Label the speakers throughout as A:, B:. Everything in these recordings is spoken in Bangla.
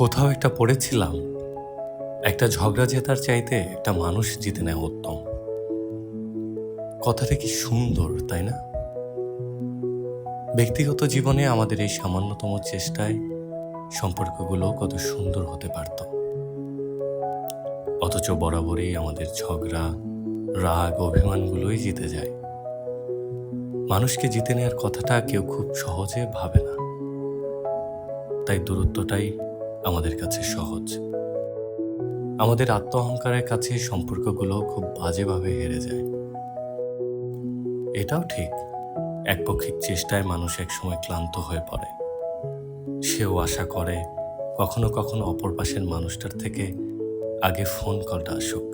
A: কোথাও একটা পড়েছিলাম, একটা ঝগড়া জেতার চাইতে একটা মানুষ জিতে নেওয়া উত্তম। কথাটা কি সুন্দর, তাই না? ব্যক্তিগত জীবনে আমাদের এই সামান্যতম চেষ্টায় সম্পর্কগুলো কত সুন্দর হতে পারত। অথচ বরাবরই আমাদের ঝগড়া, রাগ, অভিমানগুলোই জিতে যায়। মানুষকে জিতে নেওয়ার কথাটা কেউ খুব সহজে ভাবে না, তাই দূরত্বটাই আমাদের কাছে সহজ। আমাদের আত্ম অহংকারের কাছে সম্পর্কগুলো খুব বাজেভাবে হেরে যায়। এটাও ঠিক, একপক্ষিক চেষ্টায় মানুষ একসময় ক্লান্ত হয়ে পড়ে। সেও আশা করে কখনো কখনো অপর পাশের মানুষটার থেকে আগে ফোন কলটা আসুক,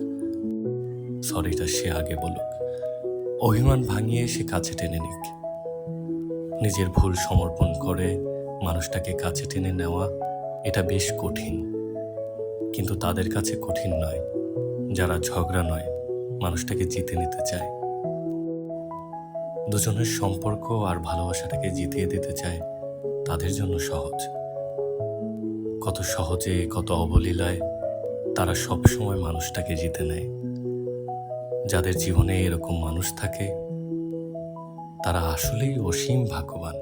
A: সরিটা সে আগে বলুক, অভিমান ভাঙিয়ে সে কাছে টেনে নিক। নিজের ভুল সমর্পণ করে মানুষটাকে কাছে টেনে নেওয়া এটা বেশ কঠিন, কিন্তু তাদের কাছে কঠিন নয় যারা ঝগড়া নয় মানুষটাকে জিতে নিতে চায়। দুজনের সম্পর্ক আর ভালোবাসাটাকে জিতিয়ে দিতে চায়, তাদের জন্য সহজ। কত সহজে, কত অবলীলায় তারা সব সময় মানুষটাকে জিতে নেয়। যাদের জীবনে এরকম মানুষ থাকে তারা আসলেই অসীম ভাগ্যবান।